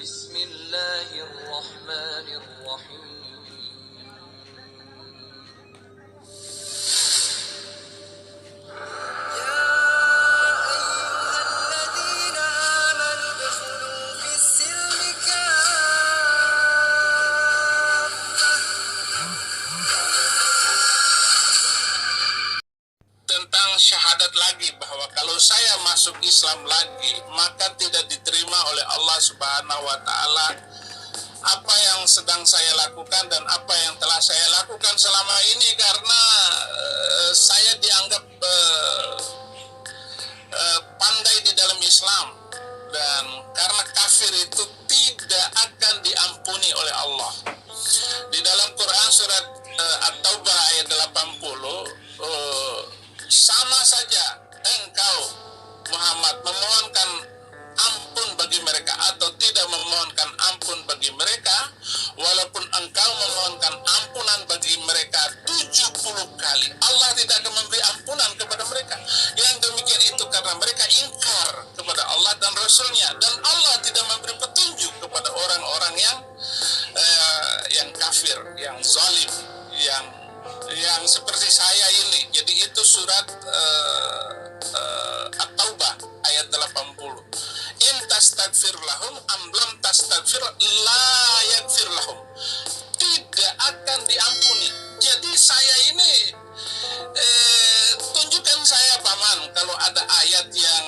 Bismillahirrahmanirrahim. Tentang syahadat lagi, bahwa kalau saya masuk Islam lagi maka tidak diterima oleh Allah Subhanahu wa Ta'ala apa yang sedang saya lakukan dan apa yang telah saya lakukan selama ini, karena saya dianggap pandai di dalam Islam, dan karena kafir itu tidak akan diampuni oleh Allah. Di dalam Quran surat At-Taubah ayat 80, sama saja engkau Muhammad memohonkan ampun bagi mereka atau tidak memohonkan ampun bagi mereka, walaupun engkau memohonkan ampunan bagi mereka 70 kali, Allah tidak akan memberi ampunan kepada mereka. Yang demikian itu karena mereka ingkar kepada Allah dan Rasulnya, dan Allah tidak memberi petunjuk kepada orang-orang yang kafir, yang zalim, yang seperti saya ini. Jadi itu surat At-Taubah ayat 80. In tastaghfir lahum am lam tastaghfir la yaghfir lahum. Tidak akan diampuni. Jadi saya ini tunjukkan saya paman kalau ada ayat yang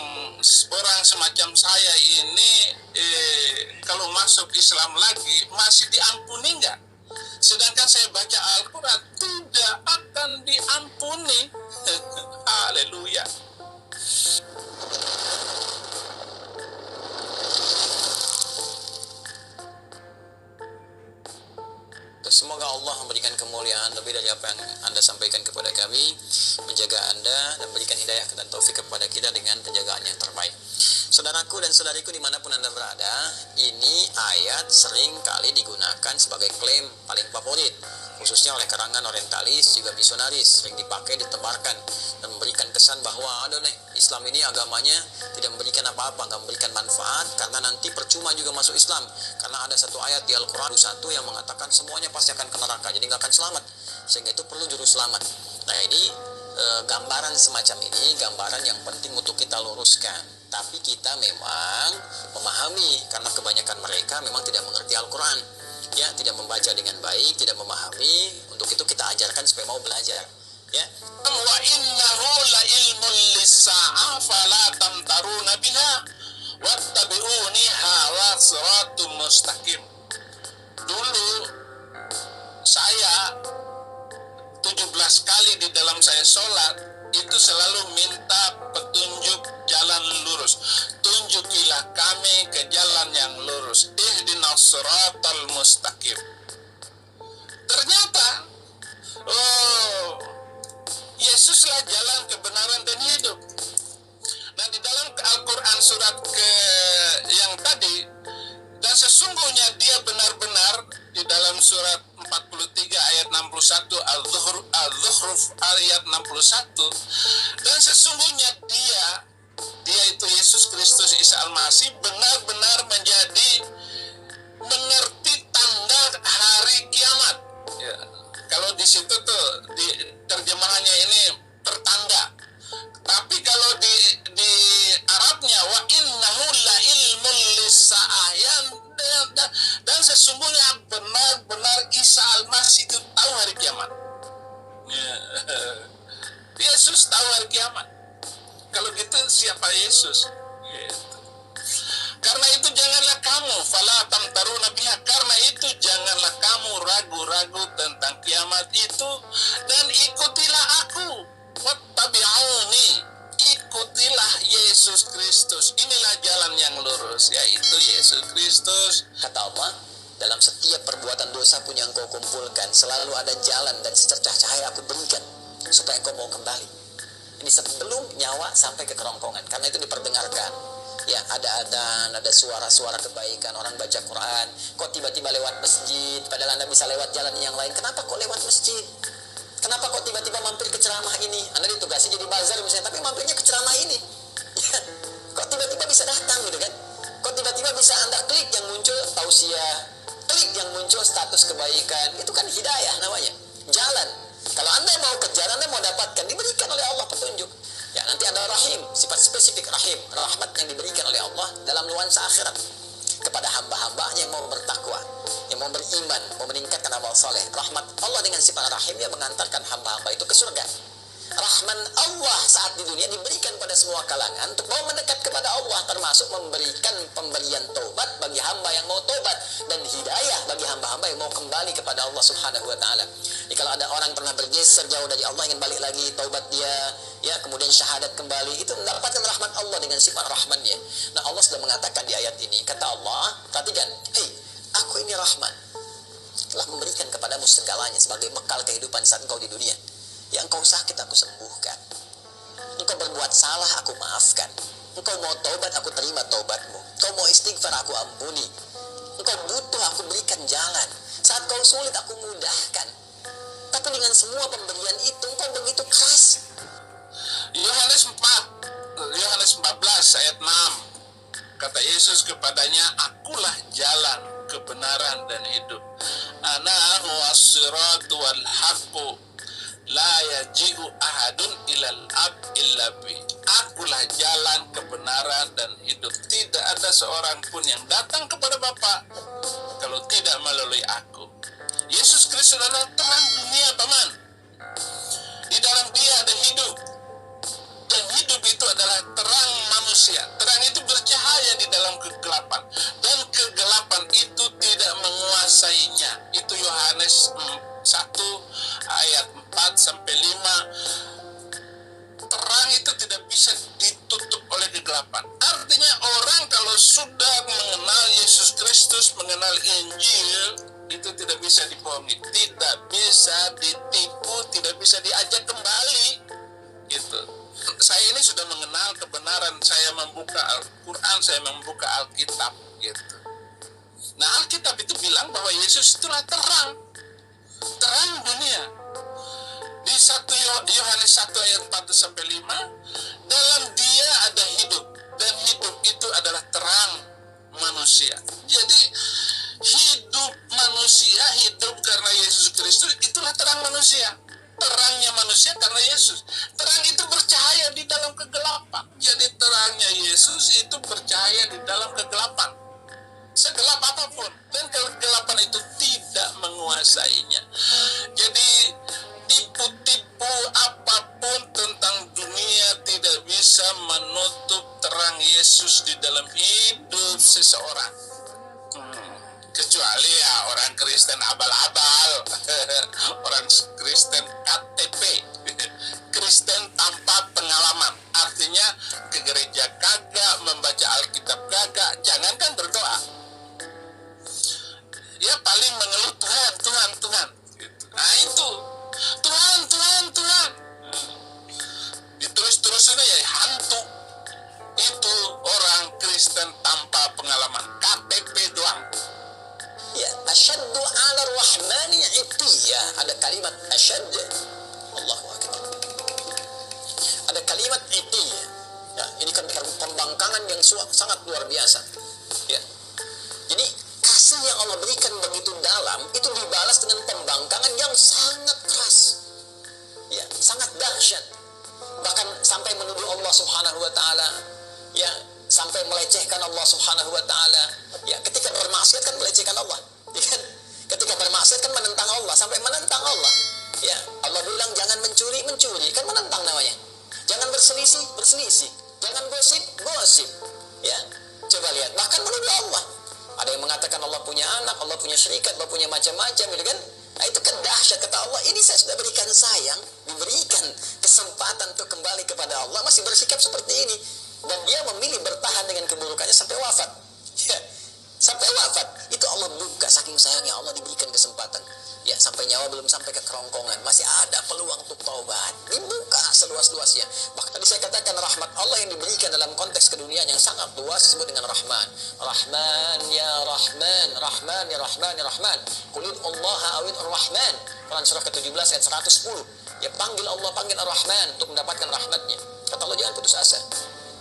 orang semacam saya ini kalau masuk Islam lagi masih diampuni enggak? Sedangkan saya baca Al-Quran tidak akan diampuni. Haleluya. Semoga Allah memberikan kemuliaan lebih dari apa yang Anda sampaikan kepada kami, menjaga Anda dan berikan hidayah dan taufik kepada kita dengan penjagaan yang terbaik. Saudaraku dan saudariku dimanapun Anda berada, ini ayat sering kali digunakan sebagai klaim paling favorit, khususnya oleh karangan orientalis juga misionaris, sering dipakai, ditebarkan dan memberikan kesan bahwa aduh nih, Islam ini agamanya tidak memberikan apa-apa, nggak memberikan manfaat, karena nanti percuma juga masuk Islam, karena ada satu ayat di Al-Quran satu yang mengatakan semuanya pasti akan ke neraka, jadi nggak akan selamat, sehingga itu perlu juru selamat. Nah ini gambaran semacam ini, gambaran yang penting untuk kita luruskan. Tapi kita memang memahami, karena kebanyakan mereka memang tidak mengerti Al-Quran, ya, tidak membaca dengan baik, tidak memahami. Untuk itu kita ajarkan supaya mau belajar, ya. Wa innahu la ilmun lis-sa'ah fala tamtaruna biha wattabi'uni hawa siratum mustaqim. Dulu saya 17 kali di dalam saya sholat itu selalu minta petunjuk jalan lurus. Tunjukilah kami ke jalan yang lurus. Ihdinas siratal mustaqim. Ternyata Yesuslah jalan kebenaran dan hidup. Nah, di dalam Al-Quran surat yang tadi, dan sesungguhnya dia benar-benar di dalam surat 43 ayat 61 Al-Zukhruf ayat 61, dan sesungguhnya dia itu Yesus Kristus Isa Al-Masih benar-benar mengerti tanda hari kiamat. Ya. Kalau di situ tuh di terjemahannya ini pertanda. Tapi kalau di Arabnya wa innahu la ilmun lis-sa'ah, dan sesungguhnya benar-benar Isa Al-Masih itu tahu hari kiamat. Yesus tahu hari kiamat. Kalau gitu siapa Yesus? Gitu. Karena itu janganlah kamu fala tamtaruna biha, karena itu janganlah kamu ragu-ragu tentang kiamat itu, dan ikutilah aku. Wattabi'uni, ikutilah Yesus Kristus. Inilah jalan yang lurus, yaitu Yesus Kristus. Kata Allah, dalam setiap perbuatan dosa pun yang kau kumpulkan, selalu ada jalan dan secercah cahaya aku berikan, supaya kau mau kembali. Ini sebelum nyawa sampai ke kerongkongan, karena itu diperdengarkan. Ya, ada adzan, ada suara-suara kebaikan, orang baca Quran. Kok tiba-tiba lewat masjid, padahal Anda bisa lewat jalan yang lain. Kenapa kok lewat masjid? Kenapa kok tiba-tiba mampir ke ceramah ini? Anda ditugasi jadi bazar misalnya, tapi mampirnya ke ceramah ini. Kok tiba-tiba bisa datang gitu kan? Kok tiba-tiba bisa Anda klik yang muncul dia klik yang muncul status kebaikan, itu kan hidayah namanya, jalan. Kalau Anda mau kejar, Anda mau dapatkan, diberikan oleh Allah petunjuk. Ya, nanti ada rahim, sifat spesifik rahim, rahmat yang diberikan oleh Allah dalam nuansa akhirat kepada hamba-hambanya yang mau bertakwa, yang mau beriman, mau meningkatkan amal soleh. Rahmat Allah dengan sifat rahim yang mengantarkan hamba-hamba itu ke surga. Rahman Allah saat di dunia diberikan pada semua kalangan untuk mau mendekat kepada Allah, termasuk memberikan pemberian taubat bagi hamba yang mau taubat, dan hidayah bagi hamba-hamba yang mau kembali kepada Allah Subhanahu wa taala. Jadi kalau ada orang pernah bergeser jauh dari Allah, ingin balik lagi, taubat dia, ya, kemudian syahadat kembali, itu mendapatkan rahmat Allah dengan sifat rahmannya. Nah, Allah sudah mengatakan di ayat ini, kata Allah, perhatikan, hei, aku ini Rahman, telah memberikan kepadamu segalanya sebagai bekal kehidupan saat engkau di dunia. Yang engkau sakit aku sembuhkan, engkau berbuat salah aku maafkan, engkau mau taubat aku terima taubatmu, engkau mau istighfar aku ampuni, engkau butuh aku berikan jalan, saat kau sulit aku mudahkan. Tapi dengan semua pemberian itu engkau begitu keras. Yohanes 14 ayat 6, kata Yesus kepadanya, akulah jalan, kebenaran dan hidup. Ana huwas siratu wal haqqu, la yaji'u ahadun ilal ab illa bi. Akulah jalan, kebenaran dan hidup. Tidak ada seorang pun yang datang kepada Bapa kalau tidak melalui aku. Yesus Kristus adalah terang dunia, paman. Di dalam dia ada hidup, dan hidup itu adalah terang manusia. Terang itu bercahaya di dalam kegelapan, dan kegelapan itu tidak menguasainya. Itu Yohanes 1 ayat 4 sampai 5. Terang itu tidak bisa ditutup oleh kegelapan. Artinya orang kalau sudah mengenal Yesus Kristus, mengenal Injil, itu tidak bisa dibohongi, tidak bisa ditipu, tidak bisa diajak kembali. Gitu. Saya ini sudah mengenal kebenaran, saya membuka Al-Quran, saya membuka Alkitab, gitu. Nah, Alkitab itu bilang bahwa Yesus itulah terang dunia. Di 1 Yohanes 1 ayat 4 sampai 5, dalam dia ada hidup, dan hidup itu adalah terang manusia. Jadi hidup manusia hidup karena Yesus Kristus, itulah terang manusia. Terangnya manusia karena Yesus. Terang itu bercahaya di dalam kegelapan. Jadi terangnya Yesus itu bercahaya di dalam kegelapan, segelap apapun, dan kegelapan itu tidak menguasainya. Jadi tipu-tipu apapun tentang dunia tidak bisa menutup terang Yesus di dalam hidup seseorang. Kecuali ya orang Kristen abal-abal, orang Kristen KTP, Kristen tanpa pengalaman. Artinya ke gereja kagak, membaca Alkitab kagak, jangankan berdoa. Ya paling mengeluh Tuhan. Nah itu Tuhan. Terus-terusan ya hantu. Itu orang Kristen tanpa pengalaman, KTP doang. Ya, asyaddu 'ala ar-rahmani 'itiyah. Ada kalimat asyad, Allahu akbar. Ada kalimat itiyah. Ya, ini kan pembangkangan yang sangat luar biasa. Ya. Jadi kasih yang Allah berikan begitu dalam itu dibalas dengan pembangkangan yang sangat keras. Ya, sangat dahsyat. Bahkan sampai menuduh Allah Subhanahu wa taala. Ya, sampai melecehkan Allah Subhanahu wa taala. Ya, ketika bermaksiat kan melecehkan Allah. Ya kan? Ketika bermaksiat kan menentang Allah, sampai menentang Allah. Ya, Allah bilang jangan mencuri, kan menentang namanya. Jangan berselisih. Jangan gosip. Ya. Coba lihat, bahkan menuduh Allah. Ada yang mengatakan Allah punya anak, Allah punya syarikat, Allah punya macam-macam, gitu kan? Nah, itu kan dahsyat, kata Allah. Ini saya sudah berikan sayang, diberikan kesempatan untuk kembali kepada Allah, masih bersikap seperti ini. Dan dia memilih bertahan dengan keburukannya sampai wafat. Ya, sampai wafat. Itu Allah buka, saking sayangnya Allah diberikan kesempatan. Ya, sampai nyawa belum sampai ke kerongkongan, masih ada peluang untuk taubat. Dibuka seluas-luasnya. Bahkan saya katakan rahmat Allah yang diberikan dalam konteks keduniaan yang sangat luas disebut dengan Rahman. Rahman ya Rahman, Rahman ya Rahman ya Rahman. Qul Allaha awid ar-Rahman. Quran surah ke-17 ayat 110. Ya, panggil Allah, panggil ar-Rahman untuk mendapatkan rahmatnya. Kata Allah jangan putus asa.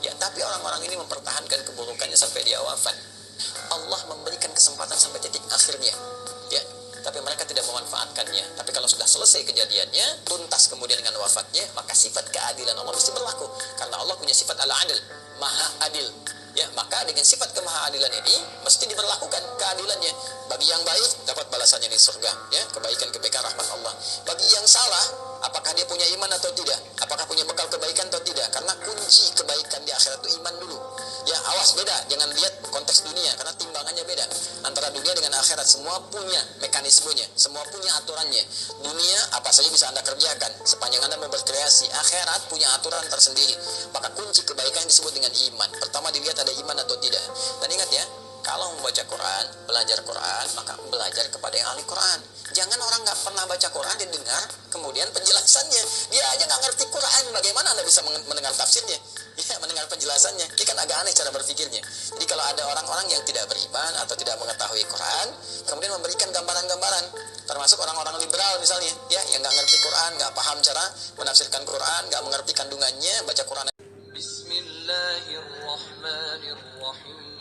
Ya, tapi orang-orang ini mempertahankan keburukannya sampai dia wafat. Allah memberikan kesempatan sampai titik akhirnya, ya. Tapi mereka tidak memanfaatkannya. Tapi kalau sudah selesai kejadiannya, tuntas kemudian dengan wafatnya, maka sifat keadilan Allah mesti berlaku. Karena Allah punya sifat al-adil, maha adil. Ya, maka dengan sifat kemahaadilan ini mesti diberlakukan keadilannya. Bagi yang baik dapat balasannya di surga, ya, kebaikan rahmat Allah. Bagi yang salah, apakah dia punya iman atau tidak? Apakah punya bekal kebaikan atau tidak? Karena kunci kebaikan di akhirat itu iman dulu. Ya, awas, beda, jangan lihat konteks dunia karena timbangannya beda. Antara dunia dengan akhirat semua punya mekanismenya, semua punya aturannya. Dunia apa saja bisa Anda kerjakan sepanjang Anda mau berkreasi. Akhirat punya aturan tersendiri. Maka kunci kebaikan disebut dengan iman. Pertama dilihat ada iman atau tidak. Dan ingat ya, kalau membaca Quran, belajar Quran, maka belajar kepada yang ahli Quran. Jangan orang nggak pernah baca Quran didengar, kemudian penjelasannya. Dia aja nggak ngerti Quran, bagaimana Anda bisa mendengar tafsirnya? Ya, mendengar penjelasannya. Ini kan agak aneh cara berpikirnya. Jadi kalau ada orang-orang yang tidak beriman atau tidak mengetahui Quran, kemudian memberikan gambaran-gambaran, termasuk orang-orang liberal misalnya, ya, yang nggak ngerti Quran, nggak paham cara menafsirkan Quran, nggak mengerti kandungannya, baca Quran. Bismillahirrahmanirrahim.